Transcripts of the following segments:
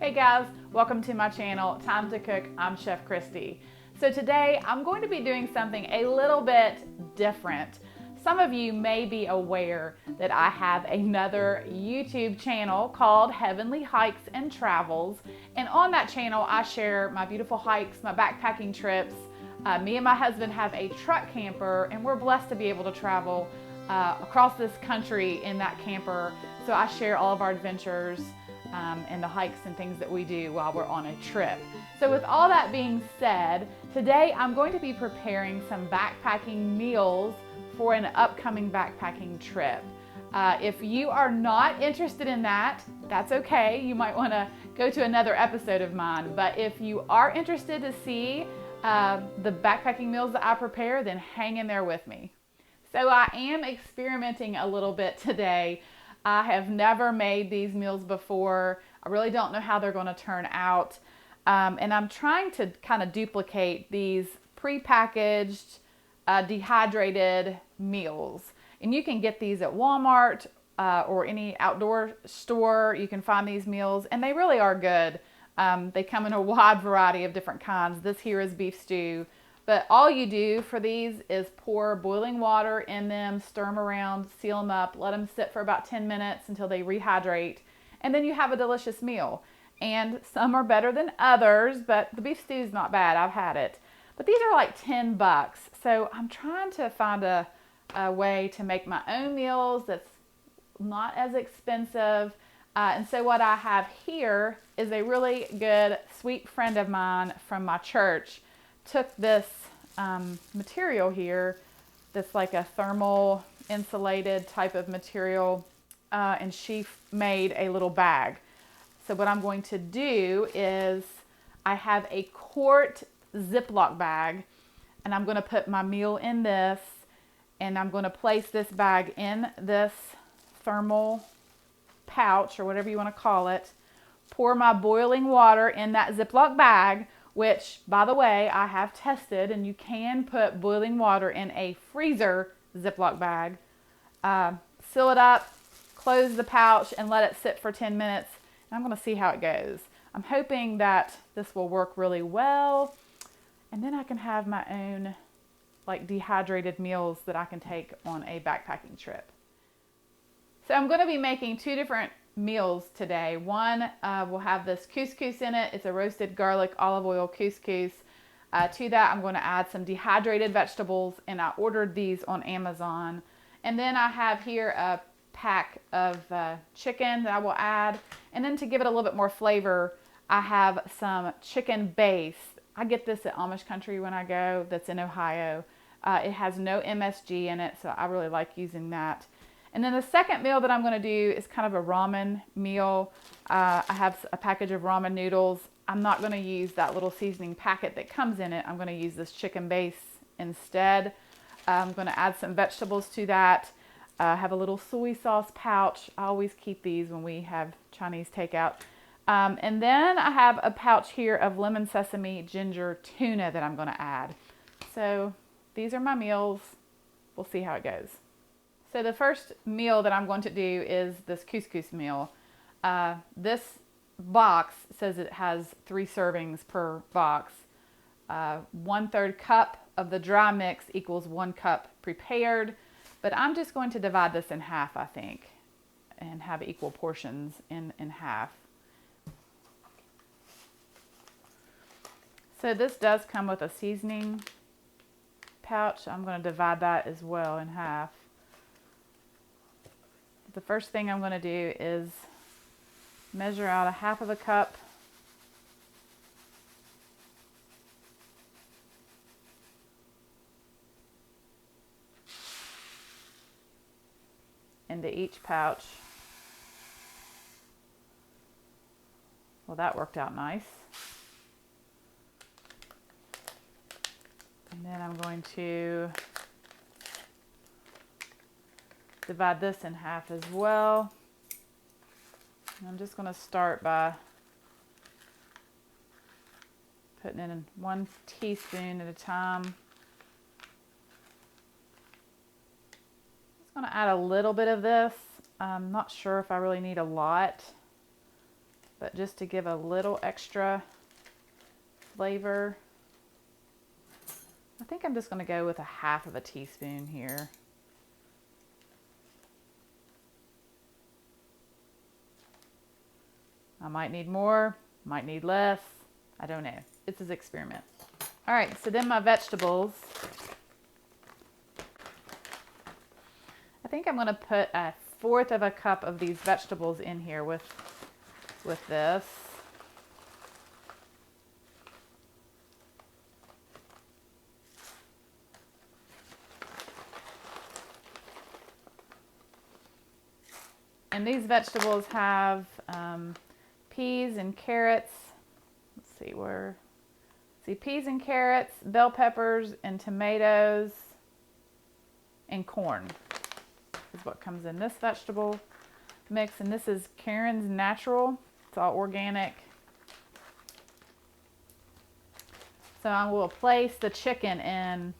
Hey guys, welcome to my channel, Time to Cook. I'm Chef Christy. So today I'm going to be doing something a little bit different. Some of you may be aware that I have another YouTube channel called Heavenly Hikes and Travels. And on that channel, I share my beautiful hikes, my backpacking trips. Me and my husband have a truck camper and we're blessed to be able to travel across this country in that camper. So I share all of our adventures and the hikes and things that we do while we're on a trip. So with all that being said, today I'm going to be preparing some backpacking meals for an upcoming backpacking trip. If you are not interested in that, that's okay. You might want to go to another episode of mine. But if you are interested to see the backpacking meals that I prepare, then hang in there with me. So I am experimenting a little bit today. I have never made these meals before. I really don't know how they're going to turn out. And I'm trying to kind of duplicate these prepackaged, dehydrated meals. And you can get these at Walmart or any outdoor store. You can find these meals and they really are good. They come in a wide variety of different kinds. This here is beef stew. But all you do for these is pour boiling water in them, stir them around, seal them up, let them sit for about 10 minutes until they rehydrate, and then you have a delicious meal. And some are better than others, but the beef stew is not bad. I've had it. But these are like $10. So I'm trying to find a way to make my own meals that's not as expensive. And so what I have here is a really good sweet friend of mine from my church took this material here that's like a thermal insulated type of material and she made a little bag. So what I'm going to do is I have a quart Ziploc bag and I'm going to put my meal in this and I'm going to place this bag in this thermal pouch or whatever you want to call it, pour my boiling water in that Ziploc bag, which, by the way, I have tested, and you can put boiling water in a freezer Ziploc bag. Seal it up, close the pouch, and let it sit for 10 minutes. And I'm going to see how it goes. I'm hoping that this will work really well, and then I can have my own like dehydrated meals that I can take on a backpacking trip. So I'm going to be making two different meals today. One will have this couscous in it. It's a roasted garlic olive oil couscous. To that I'm going to add some dehydrated vegetables, and I ordered these on Amazon. And then I have here a pack of chicken that I will add. And then to give it a little bit more flavor, I have some chicken base. I get this at Amish country when I go, that's in Ohio. It has no MSG in it, so I really like using that. And then the second meal that I'm going to do is kind of a ramen meal. I have a package of ramen noodles. I'm not going to use that little seasoning packet that comes in it. I'm going to use this chicken base instead. I'm going to add some vegetables to that. I have a little soy sauce pouch. I always keep these when we have Chinese takeout. And then I have a pouch here of lemon sesame ginger tuna that I'm going to add. So these are my meals. We'll see how it goes. So the first meal that I'm going to do is this couscous meal. This box says it has 3 servings per box. 1/3 cup of the dry mix equals 1 cup prepared. But I'm just going to divide this in half, I think, and have equal portions in half. So this does come with a seasoning pouch. I'm going to divide that as well in half. The first thing I'm going to do is measure out 1/2 cup into each pouch. Well, that worked out nice. And then I'm going to divide this in half as well. And I'm just going to start by putting in 1 teaspoon at a time. I'm going to add a little bit of this. I'm not sure if I really need a lot, but just to give a little extra flavor, I think I'm just going to go with a half of a teaspoon here. I might need more, might need less. I don't know. It's an experiment. All right, so then my vegetables. I think I'm going to put 1/4 of a cup of these vegetables in here with this. And these vegetables have peas and carrots. Let's see where. See, peas and carrots, bell peppers and tomatoes and corn is what comes in this vegetable mix. And this is Karen's Natural. It's all organic. So I will place the chicken in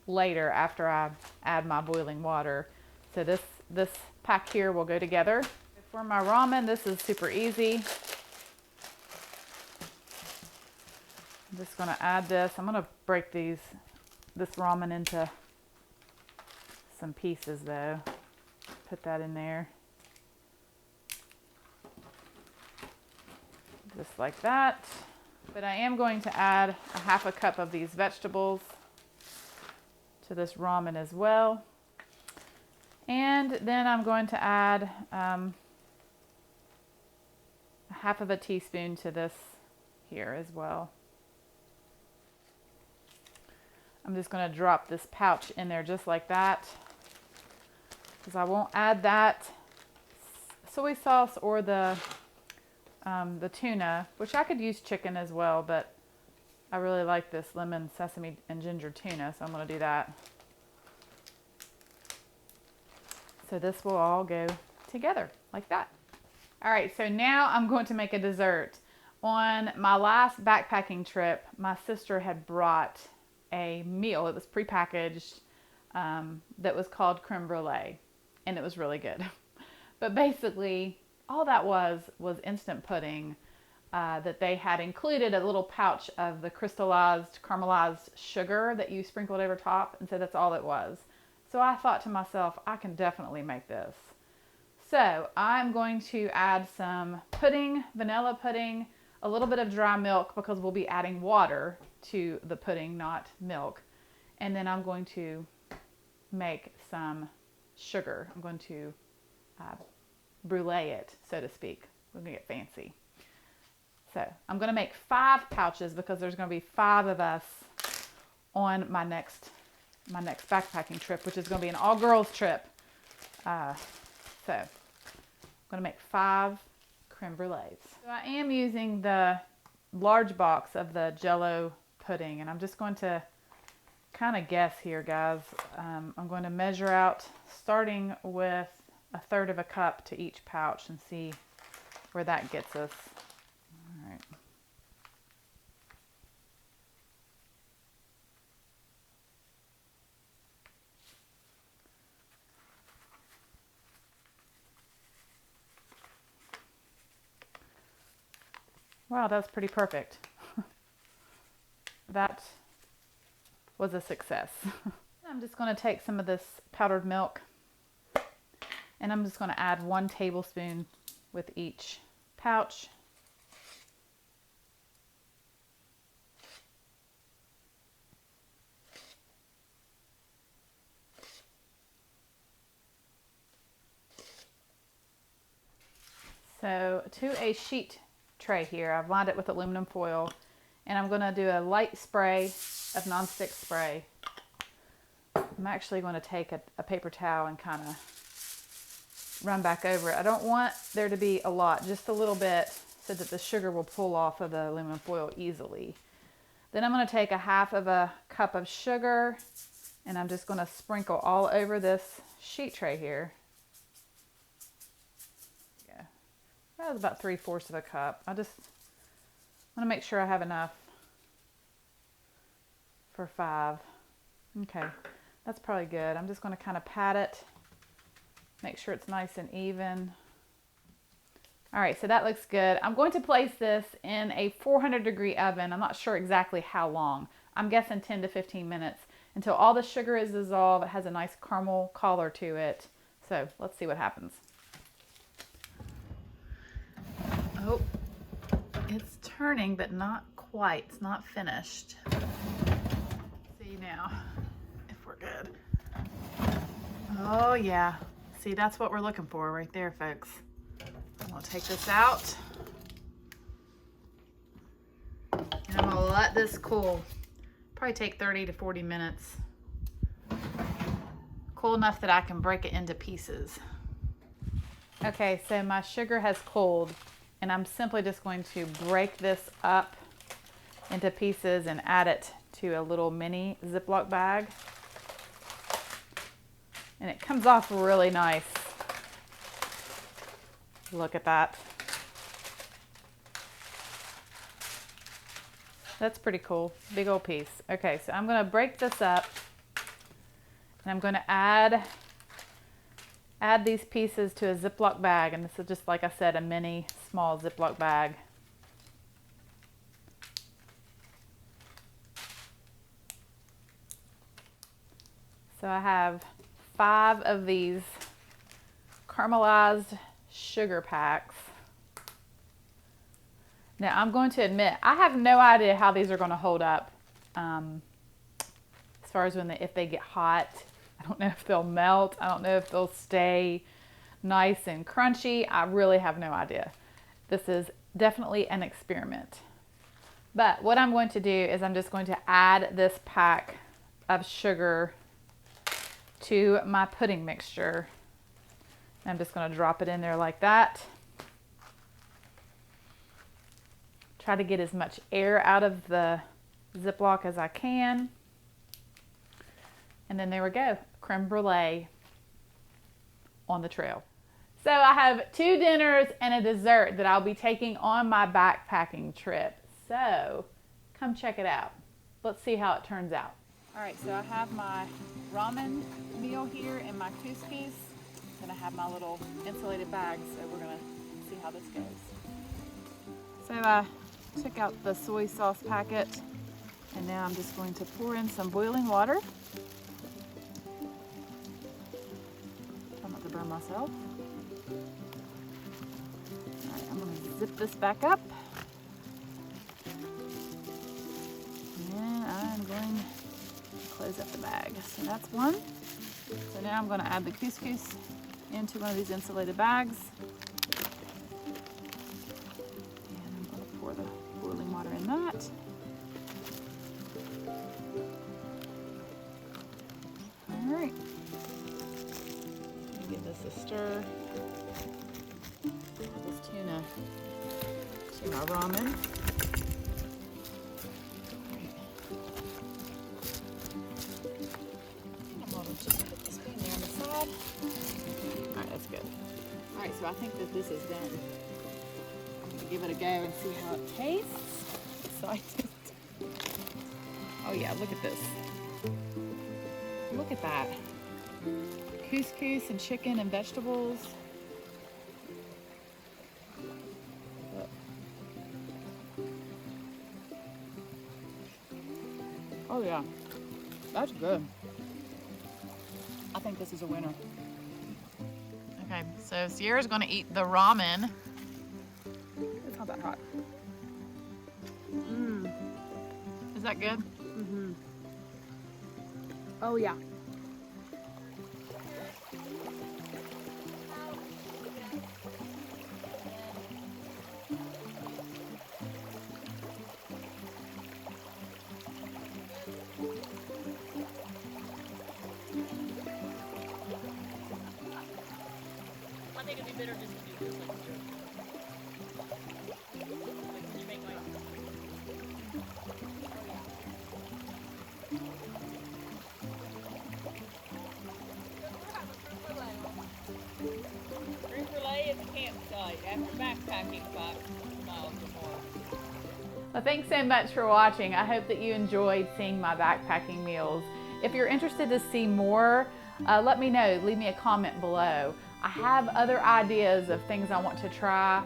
later after I add my boiling water. So this pack here will go together. For my ramen, this is super easy. I'm just going to add this. I'm going to break this ramen into some pieces though. Put that in there. Just like that. But I am going to add a half a cup of these vegetables to this ramen as well. And then I'm going to add a half of a teaspoon to this here as well. I'm just going to drop this pouch in there just like that, because I won't add that soy sauce or the tuna, which I could use chicken as well, but I really like this lemon, sesame, and ginger tuna, so I'm going to do that. So this will all go together like that. All right, so now I'm going to make a dessert. On my last backpacking trip, my sister had brought a meal. It was prepackaged that was called Creme Brulee, and it was really good. But basically, all that was instant pudding that they had included a little pouch of the crystallized caramelized sugar that you sprinkled over top, and so that's all it was. So I thought to myself, I can definitely make this. So I'm going to add some pudding, vanilla pudding, a little bit of dry milk, because we'll be adding water to the pudding, not milk. And then I'm going to make some sugar. I'm going to brulee it, so to speak. We're going to get fancy. So I'm going to make 5 pouches because there's going to be 5 of us on my next backpacking trip, which is going to be an all-girls trip. So I'm going to make 5 creme brulees. So I am using the large box of the Jell-O pudding, and I'm just going to kind of guess here, guys. I'm going to measure out, starting with 1/3 of a cup to each pouch, and see where that gets us. All right. Wow, that's pretty perfect. That was a success. I'm just going to take some of this powdered milk, and I'm just going to add 1 tablespoon with each pouch. So to a sheet tray here, I've lined it with aluminum foil, and I'm going to do a light spray of nonstick spray. I'm actually going to take a paper towel and kind of run back over it. I don't want there to be a lot, just a little bit, so that the sugar will pull off of the aluminum foil easily. Then I'm going to take a half of a cup of sugar, and I'm just going to sprinkle all over this sheet tray here. Yeah, that was about 3/4 of a cup. I just want to make sure I have enough for 5. Okay, that's probably good. I'm just going to kind of pat it, make sure it's nice and even. All right, so that looks good. I'm going to place this in a 400-degree oven. I'm not sure exactly how long. I'm guessing 10 to 15 minutes until all the sugar is dissolved. It has a nice caramel color to it. So let's see what happens. Oh, it's turning, but not quite. It's not finished. See now if we're good. Oh yeah. See, that's what we're looking for right there, folks. I'm gonna take this out. And I'm gonna let this cool. Probably take 30 to 40 minutes. Cool enough that I can break it into pieces. Okay, so my sugar has cooled, and I'm simply just going to break this up into pieces and add it to a little mini Ziploc bag. And it comes off really nice. Look at that. That's pretty cool. Big old piece. Okay, so I'm going to break this up, and I'm going to add these pieces to a Ziploc bag, and this is just, like I said, a mini small Ziploc bag. So I have 5 of these caramelized sugar packs. Now I'm going to admit, I have no idea how these are going to hold up as far as if they get hot. I don't know if they'll melt. I don't know if they'll stay nice and crunchy. I really have no idea. This is definitely an experiment. But what I'm going to do is I'm just going to add this pack of sugar to my pudding mixture. I'm just going to drop it in there like that. Try to get as much air out of the Ziploc as I can. And then there we go, creme brulee on the trail. So I have 2 dinners and a dessert that I'll be taking on my backpacking trip. So come check it out. Let's see how it turns out. All right, so I have my ramen meal here and my couscous. Then I have my little insulated bag, so we're gonna see how this goes. So I took out the soy sauce packet, and now I'm just going to pour in some boiling water. Try not to burn myself. All right, I'm gonna zip this back up. And I'm going to close up the bag. So that's one. So now I'm going to add the couscous into one of these insulated bags. And I'm going to pour the boiling water in that. All right. Give this a stir. Add this tuna to my ramen. Alright, that's good. Alright, so I think that this is done. I'm going to give it a go and see how it tastes. Excited. Oh yeah, look at this. Look at that. Couscous and chicken and vegetables. Oh yeah, that's good. I think this is a winner. Okay, so Sierra's gonna eat the ramen. It's not that hot. Is that good? Mm-hmm. Oh yeah. I think it'd be better just to do this like syrup. Like when you make like... Creme Brulee is a campsite after backpacking 5 miles or more. Well, thanks so much for watching. I hope that you enjoyed seeing my backpacking meals. If you're interested to see more, let me know. Leave me a comment below. I have other ideas of things I want to try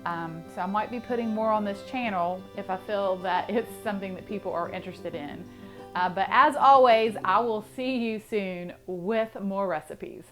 So I might be putting more on this channel if I feel that it's something that people are interested in. But as always, I will see you soon with more recipes.